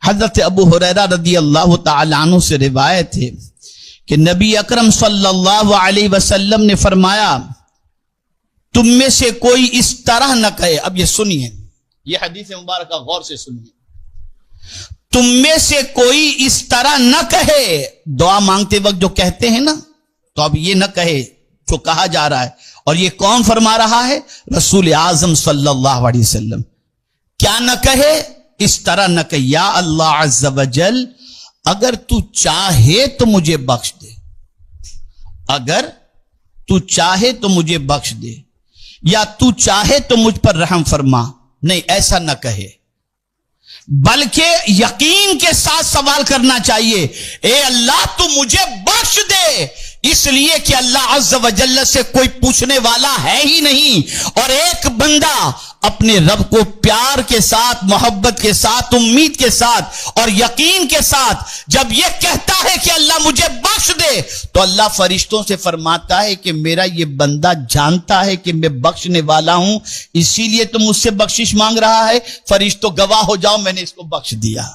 حضرت ابو ہریرہ رضی اللہ تعالی عنہ سے روایت ہے کہ نبی اکرم صلی اللہ علیہ وسلم نے فرمایا تم میں سے کوئی اس طرح نہ کہے. اب یہ سنیے, یہ حدیث مبارکہ غور سے سنیے. تم میں سے کوئی اس طرح نہ کہے, دعا مانگتے وقت جو کہتے ہیں نا, تو اب یہ نہ کہے جو کہا جا رہا ہے. اور یہ کون فرما رہا ہے؟ رسول اعظم صلی اللہ علیہ وسلم. کیا نہ کہے؟ اس طرح نہ کہ یا اللہ عز و جل اگر تو چاہے تو مجھے بخش دے, اگر تو چاہے تو مجھے بخش دے, یا تو چاہے تو مجھ پر رحم فرما. نہیں, ایسا نہ کہے, بلکہ یقین کے ساتھ سوال کرنا چاہیے, اے اللہ تو مجھے بخش دے, اس لیے کہ اللہ عز و جل سے کوئی پوچھنے والا ہے ہی نہیں. اور ایک بندہ اپنے رب کو پیار کے ساتھ, محبت کے ساتھ, امید کے ساتھ اور یقین کے ساتھ جب یہ کہتا ہے کہ اللہ مجھے بخش دے, تو اللہ فرشتوں سے فرماتا ہے کہ میرا یہ بندہ جانتا ہے کہ میں بخشنے والا ہوں, اسی لیے تو مجھ سے بخشش مانگ رہا ہے. فرشتوں گواہ ہو جاؤ, میں نے اس کو بخش دیا.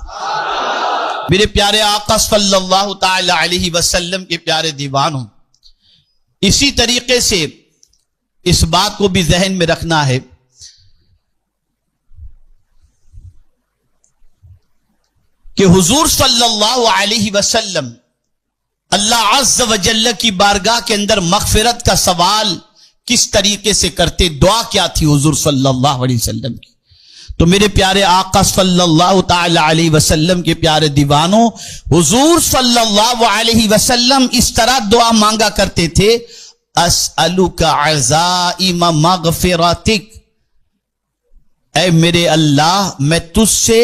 میرے پیارے آقا صلی اللہ تعالی علیہ وسلم کے پیارے دیوانوں, اسی طریقے سے اس بات کو بھی ذہن میں رکھنا ہے کہ حضور صلی اللہ علیہ وسلم اللہ عز و جل کی بارگاہ کے اندر مغفرت کا سوال کس طریقے سے کرتے, دعا کیا تھی حضور صلی اللہ علیہ وسلم کی. تو میرے پیارے آقا صلی اللہ تعالی علیہ وسلم کے پیارے دیوانوں, حضور صلی اللہ علیہ وسلم اس طرح دعا مانگا کرتے تھے, اسألک عزائم مغفرتک, اے میرے اللہ میں تجھ سے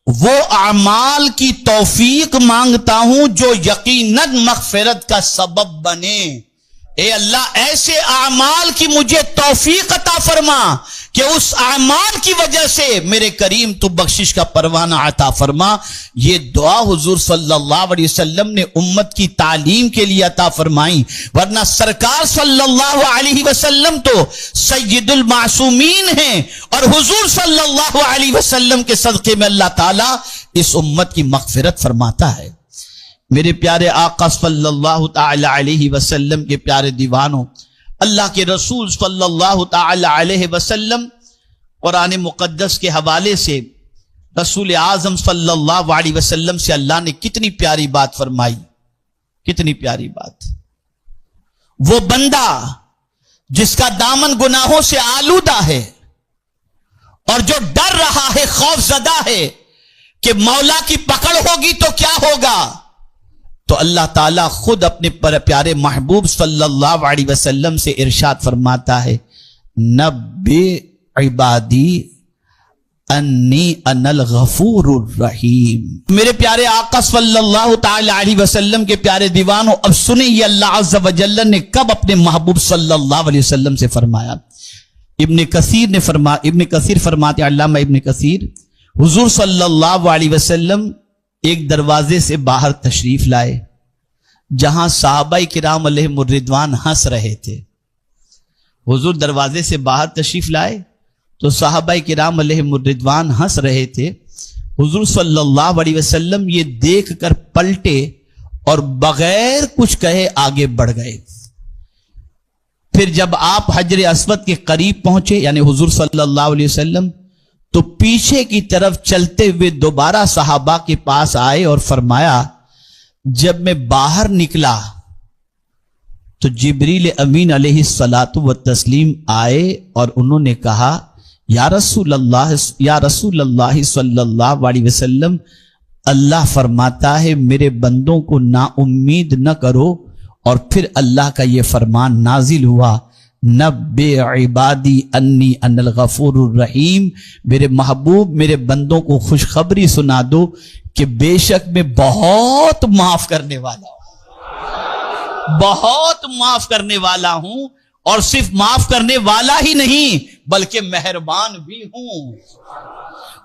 وہ اعمال کی توفیق مانگتا ہوں جو یقیناً مغفرت کا سبب بنے. اے اللہ ایسے اعمال کی مجھے توفیق عطا فرما کہ اس اعمال کی وجہ سے میرے کریم تو بخشش کا پروانہ عطا فرما. یہ دعا حضور صلی اللہ علیہ وسلم نے امت کی تعلیم کے لیے عطا فرمائی, ورنہ سرکار صلی اللہ علیہ وسلم تو سید المعصومین ہیں, اور حضور صلی اللہ علیہ وسلم کے صدقے میں اللہ تعالیٰ اس امت کی مغفرت فرماتا ہے. میرے پیارے آقا صلی اللہ تعالی علیہ وسلم کے پیارے دیوانوں, اللہ کے رسول صلی اللہ تعالی علیہ وسلم قرآن مقدس کے حوالے سے رسول اعظم صلی اللہ علیہ وسلم سے اللہ نے کتنی پیاری بات فرمائی, کتنی پیاری بات. وہ بندہ جس کا دامن گناہوں سے آلودہ ہے اور جو ڈر رہا ہے, خوف زدہ ہے کہ مولا کی پکڑ ہوگی تو کیا ہوگا, تو اللہ تعالیٰ خود اپنے پیارے محبوب صلی اللہ علیہ وسلم سے ارشاد فرماتا ہے, نبی عبادی انی انا الغفور الرحیم. میرے پیارے آقا صلی اللہ تعالی علیہ وسلم کے پیارے دیوانوں, اب سنیں یہ اللہ عز و جل نے کب اپنے محبوب صلی اللہ علیہ وسلم سے فرمایا. ابن کثیر فرماتے, علامہ ابن کثیر, حضور صلی اللہ علیہ وسلم ایک دروازے سے باہر تشریف لائے جہاں صحابہ کرام علیہم الرضوان ہنس رہے تھے. حضور دروازے سے باہر تشریف لائے تو صحابہ کرام علیہم الرضوان ہنس رہے تھے. حضور صلی اللہ علیہ وسلم یہ دیکھ کر پلٹے اور بغیر کچھ کہے آگے بڑھ گئے. پھر جب آپ حجر اسود کے قریب پہنچے, یعنی حضور صلی اللہ علیہ وسلم, تو پیچھے کی طرف چلتے ہوئے دوبارہ صحابہ کے پاس آئے اور فرمایا, جب میں باہر نکلا تو جبریل امین علیہ الصلاۃ والتسلیم آئے اور انہوں نے کہا, یا رسول اللہ صلی اللہ علیہ وسلم, اللہ فرماتا ہے میرے بندوں کو نا امید نہ کرو, اور پھر اللہ کا یہ فرمان نازل ہوا, نبی عبادی انی انا الغفور الرحیم. میرے محبوب میرے بندوں کو خوشخبری سنا دو کہ بے شک میں بہت معاف کرنے والا ہوں, بہت معاف کرنے والا ہوں, اور صرف معاف کرنے والا ہی نہیں بلکہ مہربان بھی ہوں.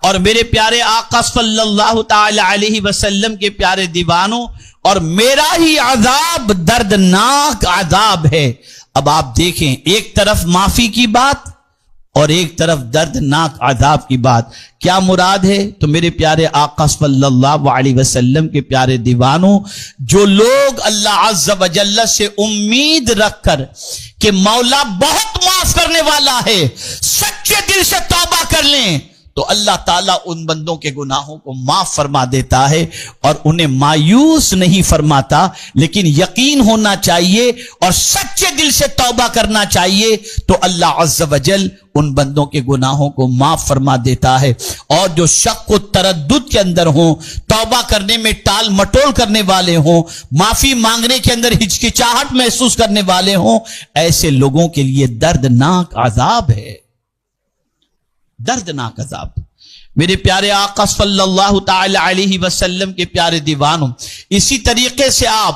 اور میرے پیارے آقا صلی اللہ تعالی علیہ وسلم کے پیارے دیوانوں, اور میرا ہی عذاب دردناک عذاب ہے. اب آپ دیکھیں, ایک طرف معافی کی بات اور ایک طرف دردناک عذاب کی بات. کیا مراد ہے؟ تو میرے پیارے آقا صلی اللہ علیہ وسلم کے پیارے دیوانوں، جو لوگ اللہ عز و جل سے امید رکھ کر کہ مولا بہت معاف کرنے والا ہے، سچے دل سے توبہ کر لیں تو اللہ تعالیٰ ان بندوں کے گناہوں کو معاف فرما دیتا ہے اور انہیں مایوس نہیں فرماتا. لیکن یقین ہونا چاہیے اور سچے دل سے توبہ کرنا چاہیے تو اللہ عز و جل ان بندوں کے گناہوں کو معاف فرما دیتا ہے. اور جو شک و تردد کے اندر ہوں، توبہ کرنے میں ٹال مٹول کرنے والے ہوں، معافی مانگنے کے اندر ہچکچاہٹ محسوس کرنے والے ہوں، ایسے لوگوں کے لیے دردناک عذاب ہے، دردناک عذاب. میرے پیارے آقا صلی اللہ تعالی علیہ وسلم کے پیارے دیوانوں، اسی طریقے سے آپ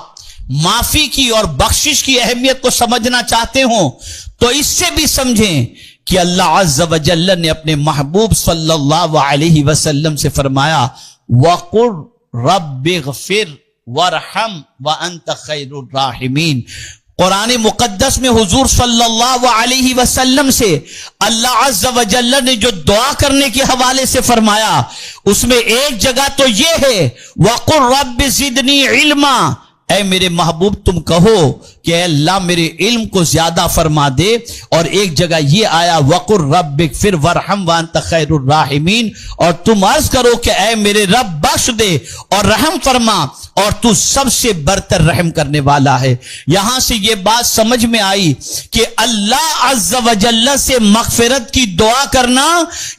معافی کی اور بخشش کی اہمیت کو سمجھنا چاہتے ہوں تو اس سے بھی سمجھیں کہ اللہ عز و جل نے اپنے محبوب صلی اللہ علیہ وسلم سے فرمایا وَقُلْ رَبِّ اغْفِرْ وَارْحَمْ وَأَنْتَ خَيْرُ الرَّاحِمِينَ. قرآن مقدس میں حضور صلی اللہ علیہ وسلم سے اللہ عز و جل نے جو دعا کرنے کے حوالے سے فرمایا، اس میں ایک جگہ تو یہ ہے وَقُلْ رَبِّ زِدْنِي عِلْمًا، اے میرے محبوب تم کہو کہ اے اللہ میرے علم کو زیادہ فرما دے. اور ایک جگہ یہ آیا وَقُلْ رَبِّ اغْفِرْ وَارْحَمْ وَأَنْتَ خَيْرُ الرَّاحِمِينَ، اور تم عرض کرو کہ اے میرے رب بخش دے اور رحم فرما اور تو سب سے برتر رحم کرنے والا ہے. یہاں سے یہ بات سمجھ میں آئی کہ اللہ عز و جل سے مغفرت کی دعا کرنا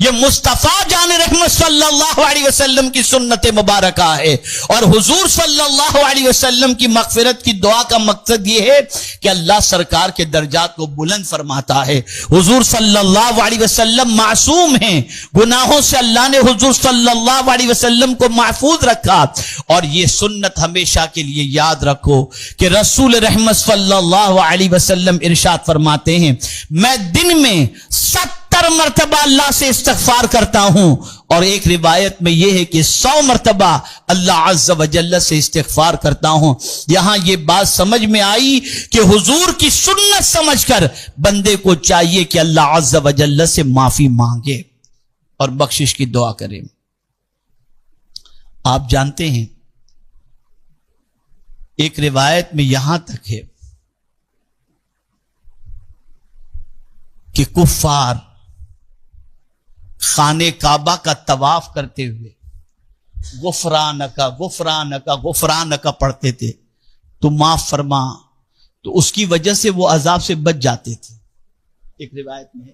یہ مصطفیٰ جان رحمت صلی اللہ علیہ وسلم کی سنت مبارکہ ہے. اور حضور صلی اللہ علیہ وسلم کی مغفرت کی دعا کا مقصد یہ ہے کہ اللہ سرکار کے درجات کو بلند فرماتا ہے. حضور صلی اللہ علیہ وسلم معصوم ہیں، گناہوں سے اللہ نے حضور صلی اللہ علیہ وسلم کو محفوظ رکھا. اور یہ سنت ہمیشہ کے لیے یاد رکھو کہ رسول رحمت صلی اللہ علیہ وسلم ارشاد فرماتے ہیں میں دن میں 70 مرتبہ اللہ سے استغفار کرتا ہوں، اور ایک روایت میں یہ ہے کہ 100 مرتبہ اللہ عز و جل سے استغفار کرتا ہوں. یہاں یہ بات سمجھ میں آئی کہ حضور کی سنت سمجھ کر بندے کو چاہیے کہ اللہ عز و جل سے معافی مانگے اور بخشش کی دعا کرے. آپ جانتے ہیں ایک روایت میں یہاں تک ہے کہ کفار خانہ کعبہ کا طواف کرتے ہوئے غفرانکا غفرانکا غفرانکا پڑھتے تھے، تو معاف فرما، تو اس کی وجہ سے وہ عذاب سے بچ جاتے تھے. ایک روایت میں ہے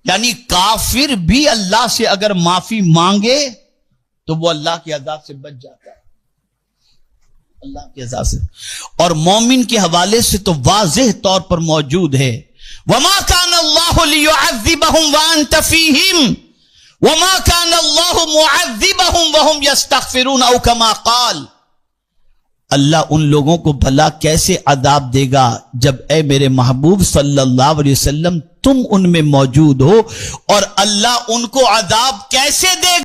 یعنی کافر بھی اللہ سے اگر معافی مانگے تو وہ اللہ کے عذاب سے بچ جاتا ہے، اللہ کے عذاب سے. اور مومن کے حوالے سے تو واضح طور پر موجود ہے وَمَا كَانَ اللَّهُ لِيُعَذِّبَهُمْ وَأَنْتَ فِيهِمْ وَمَا كَانَ اللَّهُ مُعَذِّبَهُمْ وَهُمْ يَسْتَغْفِرُونَ أَوْ كَمَا قَالَ. اللہ ان لوگوں کو بھلا کیسے عذاب دے گا جب اے میرے محبوب صلی اللہ علیہ وسلم تم ان میں موجود ہو، اور اللہ ان کو عذاب کیسے دے گا؟